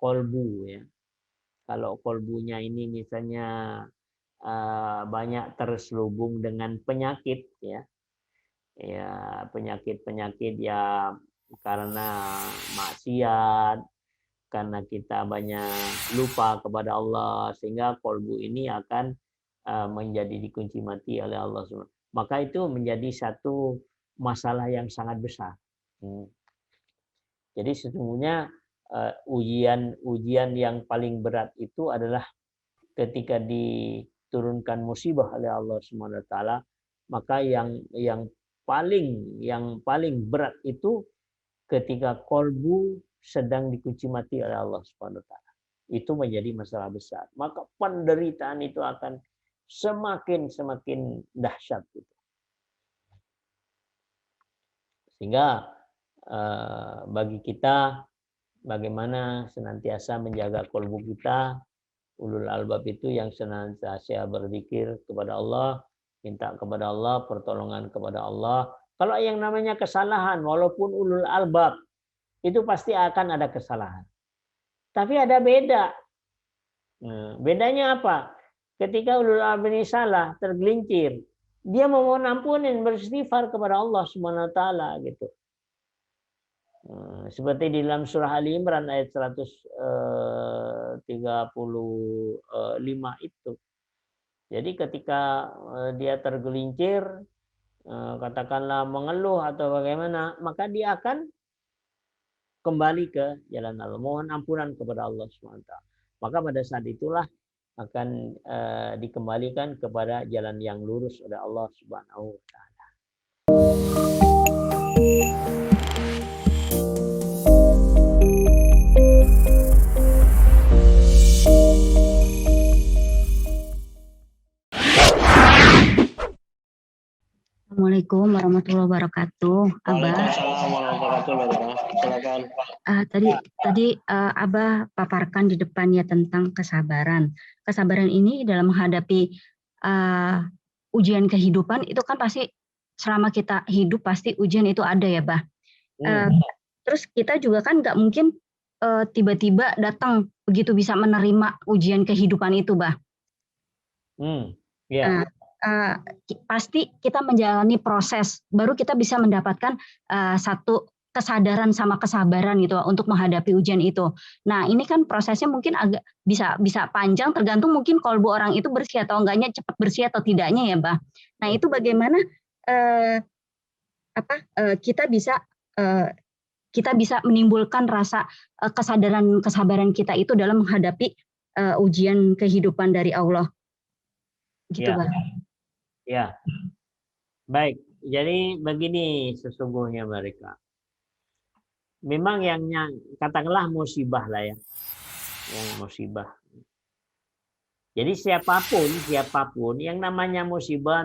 kolbu ya. Kalau kolbunya ini misalnya banyak terselubung dengan penyakit ya, penyakit-penyakit ya karena maksiat, karena kita banyak lupa kepada Allah, sehingga kolbu ini akan menjadi dikunci mati oleh Allah SWT. Maka itu menjadi satu masalah yang sangat besar. Jadi sesungguhnya ujian yang paling berat itu adalah ketika diturunkan musibah oleh Allah SWT, maka yang paling berat itu ketika kolbu sedang dikunci mati oleh Allah SWT. Itu menjadi masalah besar. Maka penderitaan itu akan semakin dahsyat gitu. Sehingga bagi kita bagaimana senantiasa menjaga kolbu kita. Ulul albab itu yang senantiasa berzikir kepada Allah, minta kepada Allah, pertolongan kepada Allah. Kalau yang namanya kesalahan, walaupun ulul albab, itu pasti akan ada kesalahan. Tapi ada beda. Bedanya apa? Ketika ulul albab ini salah, tergelincir, dia mau ampunin, beristighfar kepada Allah SWT gitu. Seperti di dalam surah Ali Imran ayat 135 itu. Jadi ketika dia tergelincir, katakanlah mengeluh atau bagaimana, maka dia akan kembali ke jalan Allah, mohon ampunan kepada Allah SWT. Maka pada saat itulah akan dikembalikan kepada jalan yang lurus oleh Allah Subhanahu wa taala. Assalamualaikum warahmatullahi wabarakatuh. Waalaikumsalam warahmatullahi wabarakatuh. Silakan. Tadi Abah paparkan di depannya tentang kesabaran. Kesabaran ini dalam menghadapi ujian kehidupan itu kan pasti selama kita hidup pasti ujian itu ada ya, Bah. Terus kita juga kan nggak mungkin tiba-tiba datang begitu bisa menerima ujian kehidupan itu, Bah. Pasti kita menjalani proses baru kita bisa mendapatkan satu kesadaran sama kesabaran gitu untuk menghadapi ujian itu. Nah ini kan prosesnya mungkin agak bisa panjang tergantung mungkin kolbu orang itu bersih atau enggaknya, cepat bersih atau tidaknya ya, Bah. Nah itu bagaimana kita bisa menimbulkan rasa kesadaran kesabaran kita itu dalam menghadapi ujian kehidupan dari Allah. Gitu, Bah. Ya, baik. Jadi begini sesungguhnya mereka. Memang yang katakanlah musibah lah ya, yang musibah. Jadi siapapun yang namanya musibah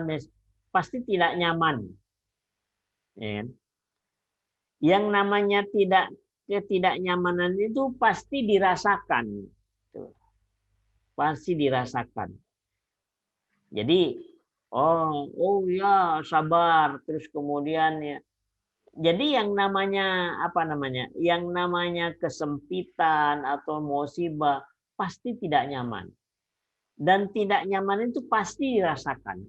pasti tidak nyaman. Ya. Yang namanya ketidaknyamanan itu pasti dirasakan. Pasti dirasakan. Jadi oh ya sabar, terus kemudian ya. Jadi yang namanya Yang namanya kesempitan atau musibah pasti tidak nyaman. Dan tidak nyaman itu pasti dirasakan.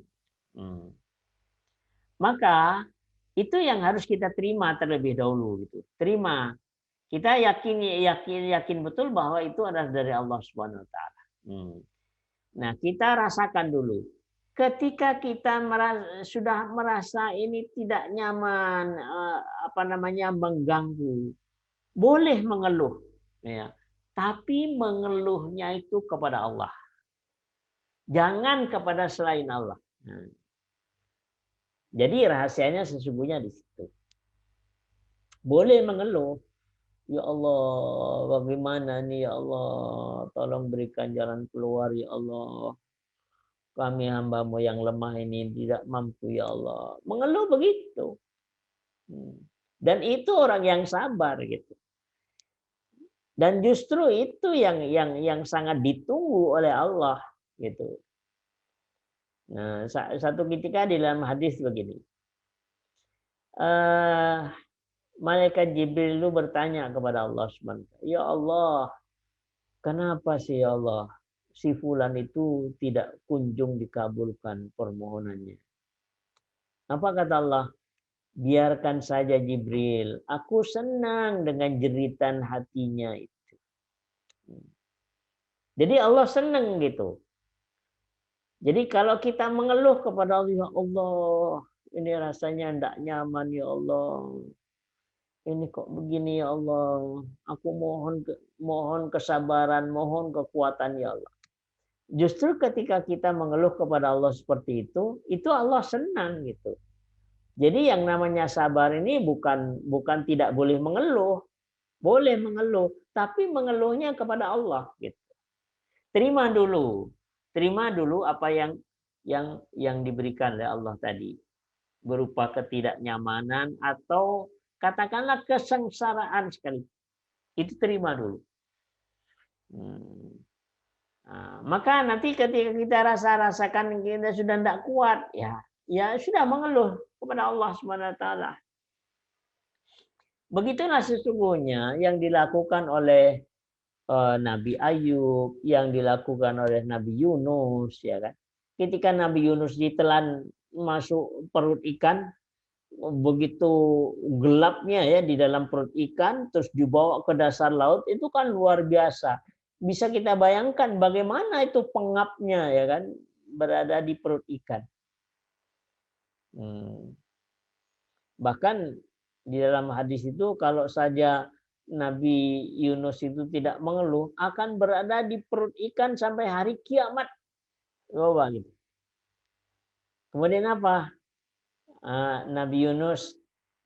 Maka itu yang harus kita terima terlebih dahulu gitu. Terima. Kita yakin betul bahwa itu adalah dari Allah Subhanahu wa taala. Nah, kita rasakan dulu. Ketika kita sudah merasa ini tidak nyaman, mengganggu, boleh mengeluh, ya. Tapi mengeluhnya itu kepada Allah, jangan kepada selain Allah. Nah. Jadi rahasianya sesungguhnya di situ. Boleh mengeluh, ya Allah, bagaimana nih ya Allah, tolong berikan jalan keluar ya Allah. Kami hamba-Mu yang lemah ini tidak mampu ya Allah. Mengeluh begitu. Dan itu orang yang sabar gitu. Dan justru itu yang sangat ditunggu oleh Allah gitu. Nah, satu ketika di dalam hadis begini. Malaikat Jibril itu bertanya kepada Allah SWT. Ya Allah, kenapa sih ya Allah si fulan itu tidak kunjung dikabulkan permohonannya? Apa kata Allah? Biarkan saja Jibril. Aku senang dengan jeritan hatinya itu. Jadi Allah senang gitu. Jadi kalau kita mengeluh kepada Allah, ya Allah, ini rasanya tidak nyaman ya Allah. Ini kok begini ya Allah. Aku mohon kesabaran, mohon kekuatan ya Allah. Justru ketika kita mengeluh kepada Allah seperti itu Allah senang gitu. Jadi yang namanya sabar ini bukan tidak boleh mengeluh, boleh mengeluh, tapi mengeluhnya kepada Allah gitu. Terima dulu apa yang diberikan oleh Allah tadi, berupa ketidaknyamanan atau katakanlah kesengsaraan sekali. Itu terima dulu. Nah, maka nanti ketika kita rasakan kita sudah tidak kuat, ya sudah mengeluh kepada Allah Subhanahu wa taala. Begitulah sesungguhnya yang dilakukan oleh Nabi Ayub, yang dilakukan oleh Nabi Yunus, ya kan. Ketika Nabi Yunus ditelan masuk perut ikan, begitu gelapnya ya di dalam perut ikan, terus dibawa ke dasar laut, itu kan luar biasa. Bisa kita bayangkan bagaimana itu pengapnya ya kan, berada di perut ikan. Bahkan di dalam hadis itu kalau saja Nabi Yunus itu tidak mengeluh, akan berada di perut ikan sampai hari kiamat. Coba gitu. Kemudian apa? Nabi Yunus,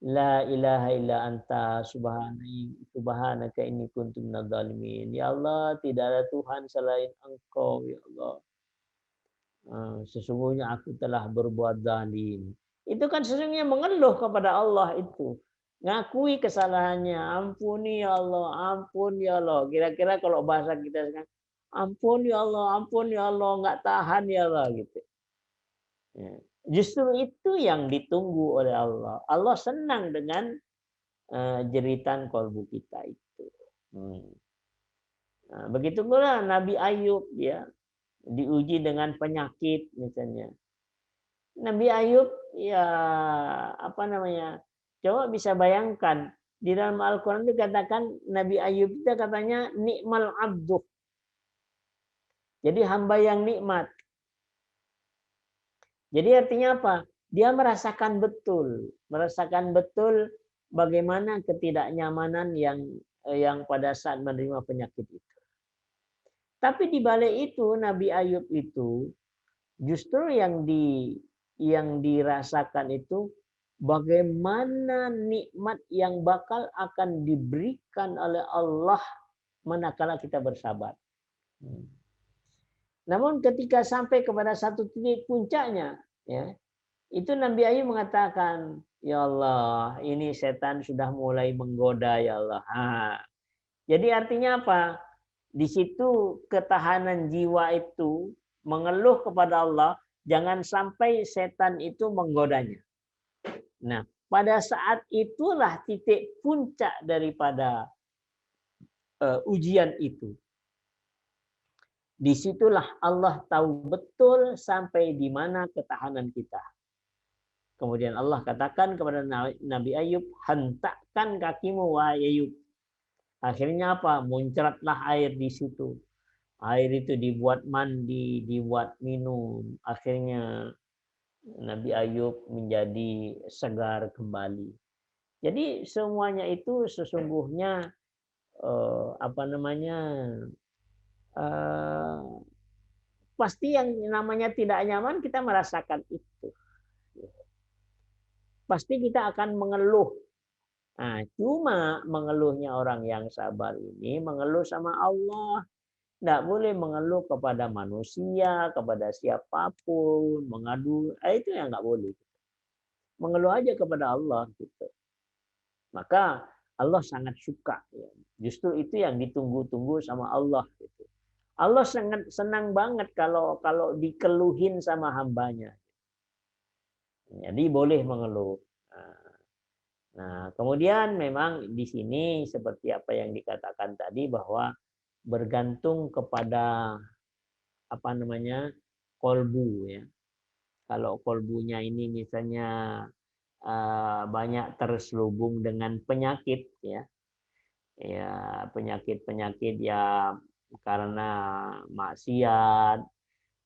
la ilaha illa anta subhanaka inni kuntu minadh dhalimin. Ya Allah, tidak ada Tuhan selain Engkau, ya Allah. Sesungguhnya aku telah berbuat zalim. Itu kan sesungguhnya mengeluh kepada Allah itu. Ngakui kesalahannya, ampuni ya Allah, ampun ya Allah. Kira-kira kalau bahasa kita sekarang, ampun ya Allah, nggak tahan ya Allah gitu. Ya. Justru itu yang ditunggu oleh Allah. Allah senang dengan jeritan kolbu kita itu. Nah, begitu pula Nabi Ayub ya, diuji dengan penyakit misalnya. Nabi Ayub ya apa namanya? Coba bisa bayangkan di dalam Al-Qur'an dikatakan Nabi Ayub itu katanya nikmal abdu. Jadi hamba yang nikmat. Jadi artinya apa? Dia merasakan betul bagaimana ketidaknyamanan yang pada saat menerima penyakit itu. Tapi di balik itu Nabi Ayub itu justru yang dirasakan itu bagaimana nikmat yang bakal akan diberikan oleh Allah manakala kita bersabar. Namun ketika sampai kepada satu titik puncaknya, ya, itu Nabi Ayub mengatakan, ya Allah, ini setan sudah mulai menggoda ya Allah. Jadi artinya apa? Di situ ketahanan jiwa itu mengeluh kepada Allah, jangan sampai setan itu menggodanya. Nah, pada saat itulah titik puncak daripada ujian itu. Disitulah Allah tahu betul sampai di mana ketahanan kita. Kemudian Allah katakan kepada Nabi Ayub, hentakkan kakimu wahai Ayub. Akhirnya apa? Muncratlah air di situ. Air itu dibuat mandi, dibuat minum. Akhirnya Nabi Ayub menjadi segar kembali. Jadi semuanya itu sesungguhnya pasti yang namanya tidak nyaman kita merasakan itu. Pasti kita akan mengeluh. Nah, cuma mengeluhnya orang yang sabar ini mengeluh sama Allah. Tidak boleh mengeluh kepada manusia, kepada siapapun, mengadu, itu yang nggak boleh. Mengeluh aja kepada Allah gitu. Maka Allah sangat suka. Ya. Justru itu yang ditunggu-tunggu sama Allah. Gitu. Allah sangat senang banget kalau dikeluhin sama hambanya. Jadi boleh mengeluh. Nah, kemudian memang di sini seperti apa yang dikatakan tadi bahwa bergantung kepada apa namanya kolbu ya. Kalau kolbunya ini misalnya banyak terselubung dengan penyakit ya, penyakit-penyakit ya karena maksiat,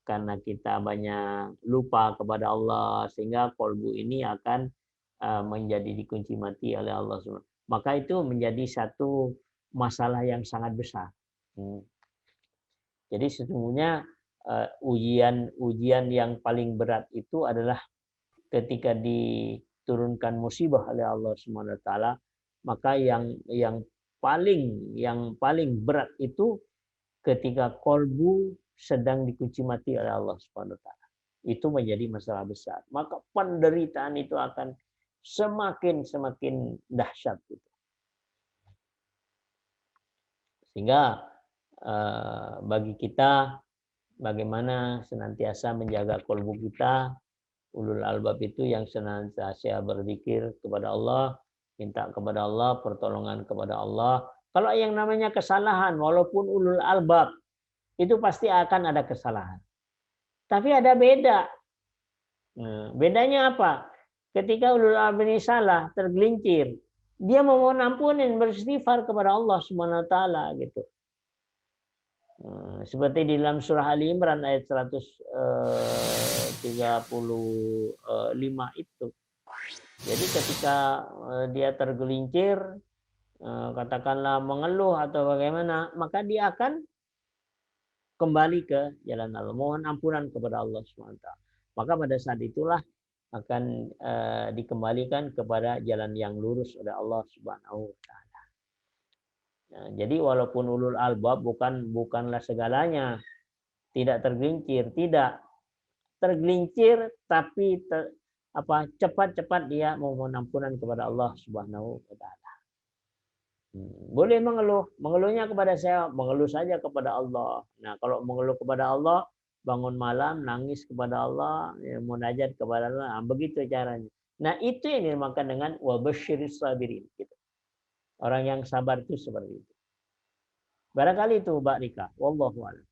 karena kita banyak lupa kepada Allah, sehingga kolbu ini akan menjadi dikunci mati oleh Allah SWT. Maka itu menjadi satu masalah yang sangat besar. Jadi sesungguhnya ujian yang paling berat itu adalah ketika diturunkan musibah oleh Allah SWT, maka yang paling berat itu ketika kolbu sedang dikunci mati oleh Allah SWT. Itu menjadi masalah besar. Maka penderitaan itu akan semakin dahsyat gitu. Sehingga bagi kita bagaimana senantiasa menjaga kolbu kita, ulul albab itu yang senantiasa berzikir kepada Allah, minta kepada Allah, pertolongan kepada Allah. Kalau yang namanya kesalahan, walaupun ulul albab, itu pasti akan ada kesalahan. Tapi ada beda. Bedanya apa? Ketika ulul albab ini salah, tergelincir, dia memohon ampunan, beristighfar kepada Allah Subhanahu wa taala gitu. Seperti di dalam surah Ali Imran ayat 135 itu. Jadi ketika dia tergelincir, katakanlah mengeluh atau bagaimana, maka dia akan kembali ke jalan Allah, mohon ampunan kepada Allah SWT. Maka pada saat itulah akan dikembalikan kepada jalan yang lurus oleh Allah Subhanahu wa taala. Jadi walaupun ulul albab bukanlah segalanya tidak tergelincir, tidak tergelincir, tapi cepat-cepat dia memohon ampunan kepada Allah Subhanahu wa taala. Boleh mengeluhnya kepada saya, mengeluh saja kepada Allah. Nah, kalau mengeluh kepada Allah, bangun malam nangis kepada Allah, munajat kepada Allah, begitu caranya. Nah, itu yang dinamakan dengan wabasyiris sabirin gitu. Orang yang sabar itu seperti itu. Barangkali itu Mbak Rika. Wallahu a'lam.